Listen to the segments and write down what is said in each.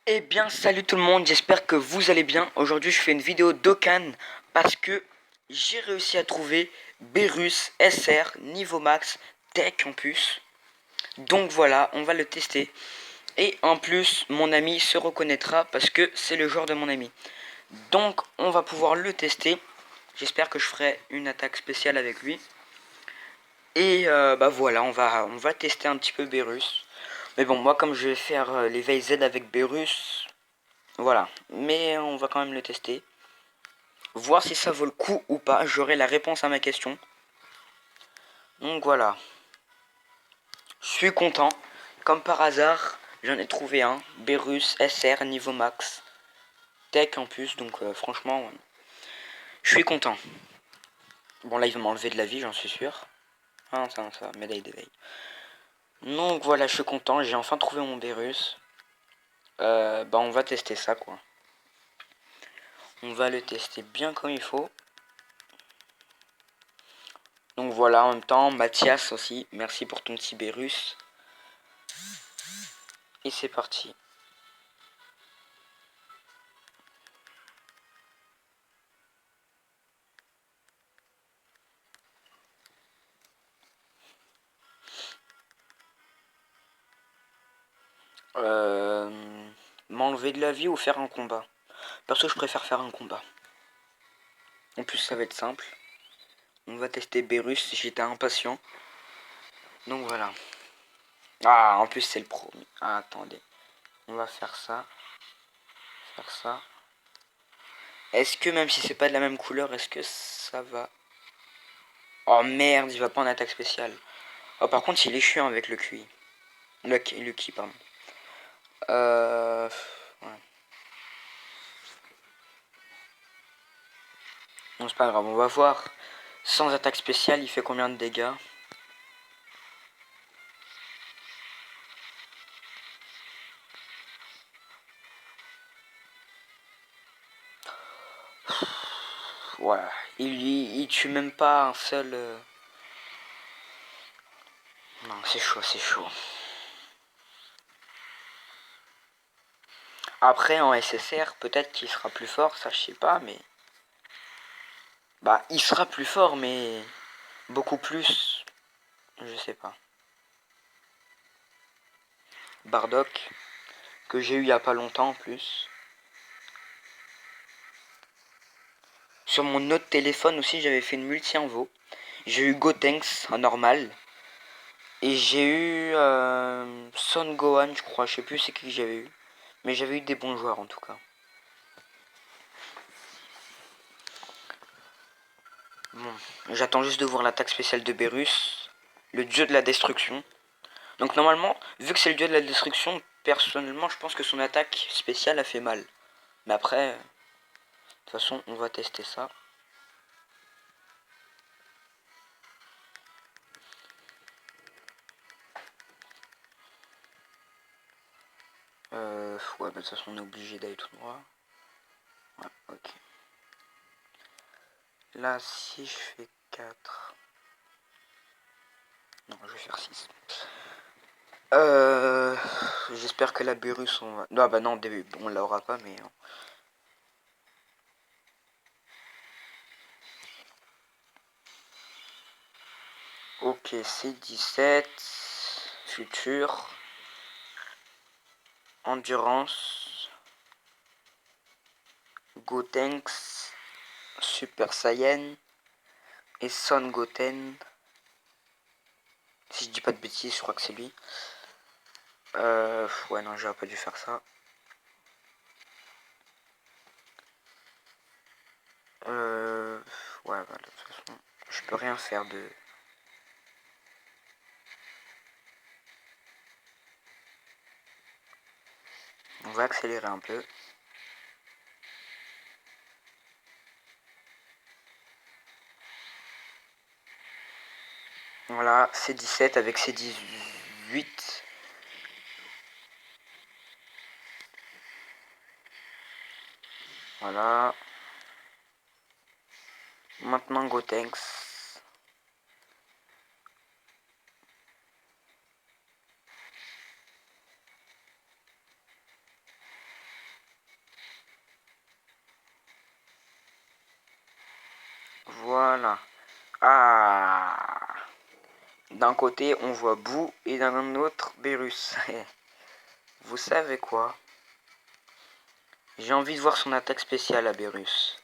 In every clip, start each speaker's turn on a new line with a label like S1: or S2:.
S1: Eh bien salut tout le monde, j'espère que vous allez bien. Aujourd'hui je fais une vidéo d'Okan parce que j'ai réussi à trouver Berus SR niveau max Tech Campus. Donc voilà, on va le tester. Et en plus mon ami se reconnaîtra parce que c'est le joueur de mon ami. Donc on va pouvoir le tester. J'espère que je ferai une attaque spéciale avec lui. Et bah voilà, on va tester un petit peu Berus. Mais bon, moi comme je vais faire l'éveil Z avec Berus, voilà, mais on va quand même le tester. Voir si ça vaut le coup ou pas. J'aurai la réponse à ma question. Donc voilà. Je suis content. Comme par hasard, j'en ai trouvé un. Berus SR niveau max. Tech en plus, donc franchement, ouais. Je suis content. Bon là il va m'enlever de la vie, j'en suis sûr. Ah ça va, médaille d'éveil. Donc voilà, je suis content, j'ai enfin trouvé mon Berus. Bah on va tester ça quoi. On va le tester bien comme il faut. Donc voilà, en même temps, Mathias aussi, merci pour ton petit Berus. Et c'est parti. M'enlever de la vie ou faire un combat. Perso, je préfère faire un combat. En plus, ça va être simple. On va tester Berus, j'étais impatient. Donc voilà. Ah, en plus, c'est le premier. Ah, attendez. On va faire ça. Faire ça. Est-ce que même si c'est pas de la même couleur, est-ce que ça va... Oh merde, il va pas en attaque spéciale. Oh, par contre, il est chiant avec le QI. Le ki, pardon. Ouais. Non, c'est pas grave, on va voir. Sans attaque spéciale, il fait combien de dégâts? Ouais, il tue même pas un seul... Non, c'est chaud, c'est chaud. Après, en SSR, peut-être qu'il sera plus fort, ça je sais pas, mais... Bah, il sera plus fort, mais... Beaucoup plus... Je sais pas. Bardock, que j'ai eu il y a pas longtemps en plus. Sur mon autre téléphone aussi, j'avais fait une multi-invo. J'ai eu Gotenks en normal. Et j'ai eu Son Gohan, je crois. Je sais plus c'est qui que j'avais eu. Mais j'avais eu des bons joueurs en tout cas. Bon, j'attends juste de voir l'attaque spéciale de Berus. Le dieu de la destruction. Donc normalement, vu que c'est le dieu de la destruction, personnellement, je pense que son attaque spéciale a fait mal. Mais après, de toute façon, on va tester ça. Ouais, bah, de toute façon, on est obligé d'aller tout droit. Ouais, ok. Là, si je fais 4... Non, je vais faire 6. J'espère que la Berus, on va... Non, bah non, on l'aura pas, mais... Ok, c'est 17. Futur. Endurance. Gotenks. Super Saiyan. Et Son Goten. Si je dis pas de bêtises, je crois que c'est lui. Ouais, non, j'aurais pas dû faire ça. Ouais, voilà, de toute façon, je peux rien faire de... On va accélérer un peu. Voilà, c'est 17 avec ses 18. Voilà. Maintenant Gotenks. d'un côté on voit Boo et d'un autre Beerus. Vous savez quoi? J'ai envie de voir son attaque spéciale à Beerus.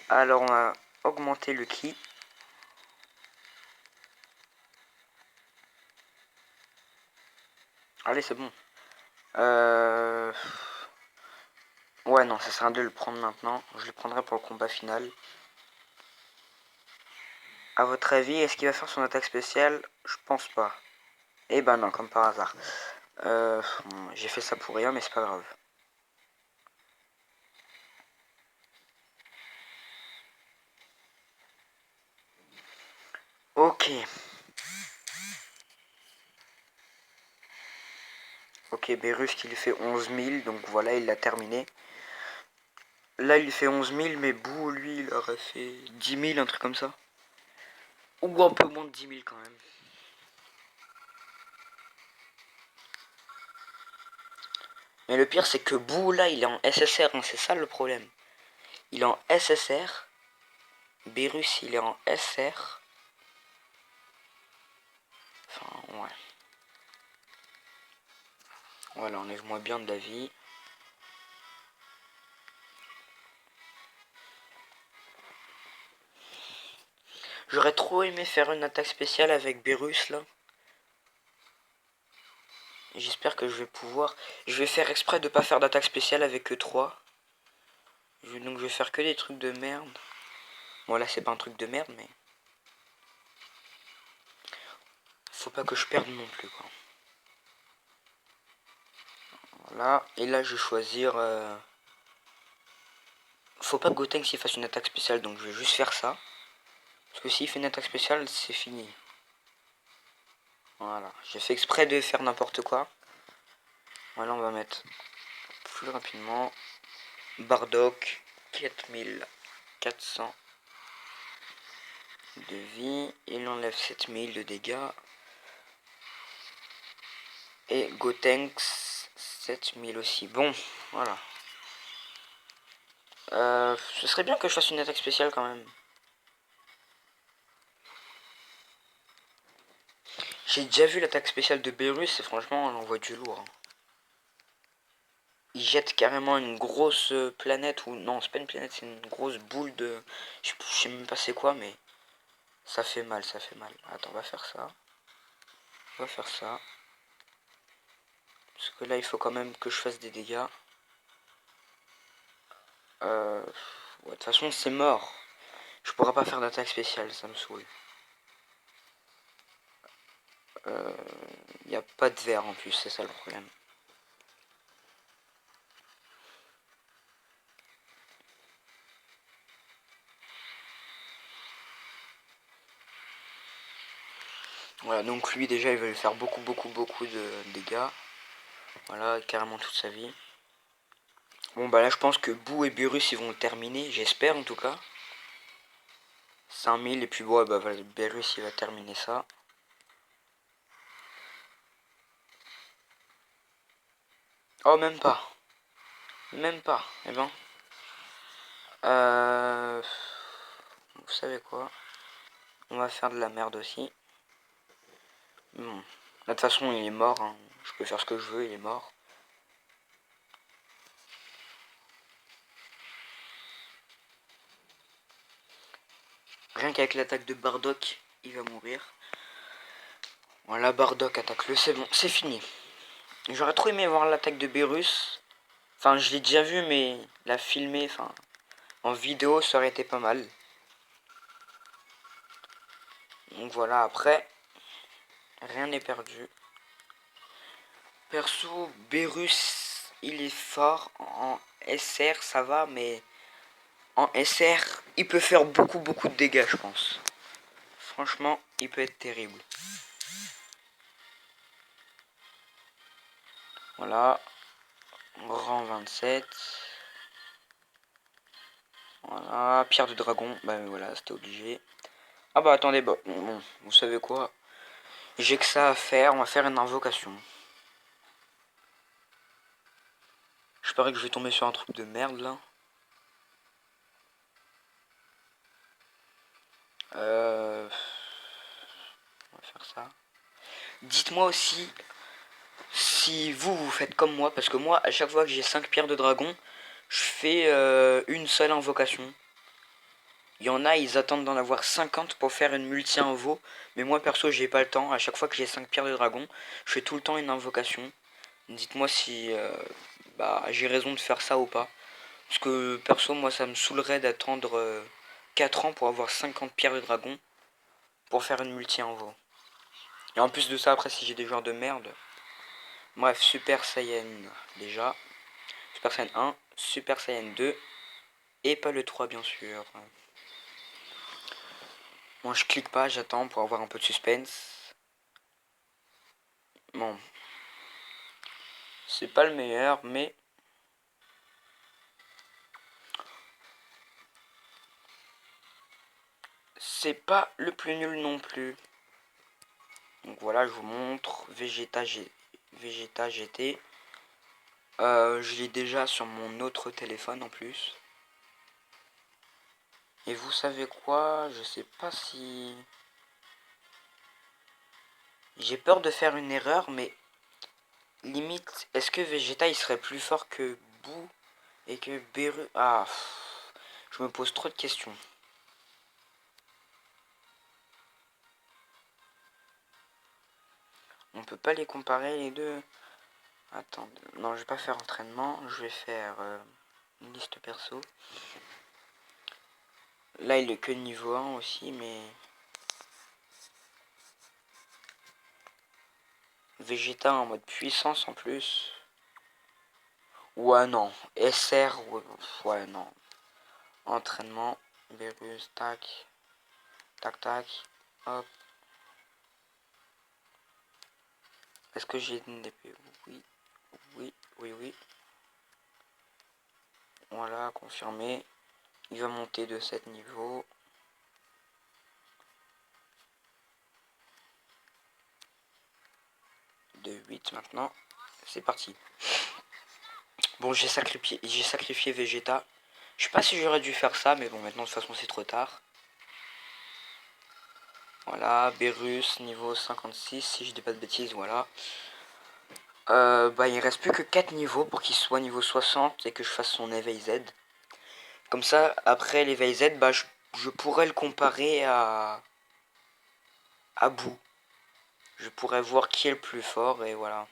S1: Alors on va augmenter le ki. Allez, c'est bon. Ouais, non, ça sert à rien de le prendre maintenant. Je le prendrai pour le combat final. A votre avis, est-ce qu'il va faire son attaque spéciale? Je pense pas. Eh ben non, comme par hasard. J'ai fait ça pour rien, mais c'est pas grave. Ok. Ok, Beerus qui lui fait 11 000, donc voilà, il l'a terminé. Là, il lui fait 11 000, mais Boo, lui, il aurait fait 10 000, un truc comme ça. Ou un peu moins de 10 000 quand même. Mais le pire, c'est que Boo, là, il est en SSR, hein, c'est ça le problème. Il est en SSR. Beerus, il est en SR. Enfin, ouais. Voilà, enlève-moi bien de la vie. J'aurais trop aimé faire une attaque spéciale avec Beerus, là. J'espère que je vais pouvoir. Je vais faire exprès de pas faire d'attaque spéciale avec E3. Donc je vais faire que des trucs de merde. Bon là c'est pas un truc de merde mais... Faut pas que je perde non plus quoi. Voilà. Et là je vais choisir... Faut pas que Gotenks fasse une attaque spéciale donc je vais juste faire ça. Parce que s'il fait une attaque spéciale c'est fini. Voilà. J'ai fait exprès de faire n'importe quoi. Voilà on va mettre plus rapidement. Bardock. 4400 de vie. Il enlève 7000 de dégâts. Et Gotenks 7000 aussi. Bon, voilà. Ce serait bien que je fasse une attaque spéciale quand même. J'ai déjà vu l'attaque spéciale de Beerus et franchement on envoie du lourd. Il jette carrément une grosse planète ou non c'est pas une planète c'est une grosse boule de... Je sais même pas c'est quoi mais ça fait mal, ça fait mal. Attends on va faire ça. On va faire ça. Parce que là il faut quand même que je fasse des dégâts. Ouais, de toute façon c'est mort. Je pourrais pas faire d'attaque spéciale, ça me saoule. Y a pas de verre en plus, c'est ça le problème. Voilà, donc lui déjà il va lui faire beaucoup de dégâts. Voilà, carrément toute sa vie. Bon bah là je pense que Boo et Beerus ils vont le terminer, j'espère en tout cas. 5000 et puis ouais bah Beerus il va terminer ça. Oh même pas. Même pas. Eh ben. Vous savez quoi? On va faire de la merde aussi. Bon. De toute façon il est mort, hein. Je peux faire ce que je veux, il est mort. Rien qu'avec l'attaque de Bardock, il va mourir. Voilà, Bardock attaque-le, c'est bon, c'est fini. J'aurais trop aimé voir l'attaque de Beerus. Enfin, je l'ai déjà vu, mais la filmer, enfin, en vidéo, ça aurait été pas mal. Donc voilà, après, rien n'est perdu. Perso, Beerus, il est fort. En SR, ça va, mais en SR, il peut faire beaucoup de dégâts, je pense. Franchement, il peut être terrible. Voilà. Rang 27. Voilà. Pierre de dragon. Bah voilà, c'était obligé. Ah bah attendez, bon, vous savez quoi? J'ai que ça à faire, on va faire une invocation. Je parie que je vais tomber sur un truc de merde là. On va faire ça. dites-moi aussi si vous faites comme moi, parce que moi, à chaque fois que j'ai 5 pierres de dragon, je fais une seule invocation. Il y en a, ils attendent d'en avoir 50 pour faire une multi-invo, mais moi perso, j'ai pas le temps. À chaque fois que j'ai 5 pierres de dragon, je fais tout le temps une invocation. Dites-moi si j'ai raison de faire ça ou pas. Parce que perso, moi, ça me saoulerait d'attendre 4 ans pour avoir 50 pierres de dragon pour faire une multi-invo. Et en plus de ça, après, si j'ai des joueurs de merde. Bref, Super Saiyan déjà. Super Saiyan 1, Super Saiyan 2. Et pas le 3, bien sûr. Moi, je clique pas, j'attends pour avoir un peu de suspense. Bon. C'est pas le meilleur, mais... c'est pas le plus nul non plus. Donc voilà, je vous montre. Vegeta GT. Je l'ai déjà sur mon autre téléphone en plus. Et vous savez quoi? Je sais pas si... j'ai peur de faire une erreur, mais... limite, est-ce que Vegeta il serait plus fort que Boo et que Beru... ah, je me pose trop de questions. On peut pas les comparer les deux. Attends, non, je vais pas faire entraînement, je vais faire une liste perso. Là, il est que niveau 1 aussi, mais... Vegeta en mode puissance en plus. Ouais, non. SR, ouais, non. Entraînement, Beerus, tac. Tac, tac. Hop. Est-ce que j'ai une épée? Oui, oui, oui, oui. Voilà, confirmé. Il va monter de 7 niveaux. De 8 maintenant. C'est parti. Bon, j'ai sacrifié Vegeta. Je sais pas si j'aurais dû faire ça, mais bon, maintenant de toute façon c'est trop tard. Voilà, Beerus, niveau 56, si je dis pas de bêtises, voilà. Il reste plus que 4 niveaux pour qu'il soit niveau 60 et que je fasse son éveil Z. Comme ça, après l'éveil Z, je pourrais le comparer à Boo. Je pourrais voir qui est le plus fort et voilà.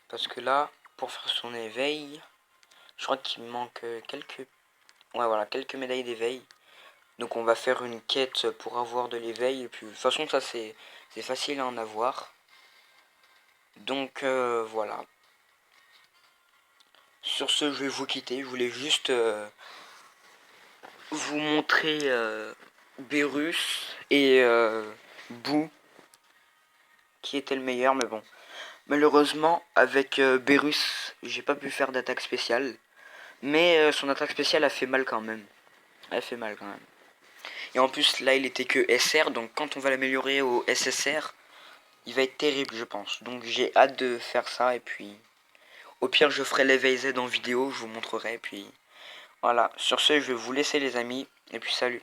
S1: Parce que là, pour faire son éveil, je crois qu'il me manque quelques... ouais, voilà, quelques médailles d'éveil. Donc on va faire une quête pour avoir de l'éveil. Et puis de toute façon, ça c'est facile à en avoir. Donc voilà. Sur ce, je vais vous quitter. Je voulais juste vous montrer Beerus et Boo qui était le meilleur, mais bon. Malheureusement, avec Beerus, j'ai pas pu faire d'attaque spéciale. Mais son attaque spéciale a fait mal quand même. Elle fait mal quand même. Et en plus, là, il était que SR, donc quand on va l'améliorer au SSR, il va être terrible, je pense. Donc j'ai hâte de faire ça, et puis... au pire, je ferai l'éveil Z en vidéo, je vous montrerai, et puis... voilà. Sur ce, je vais vous laisser les amis, et puis salut.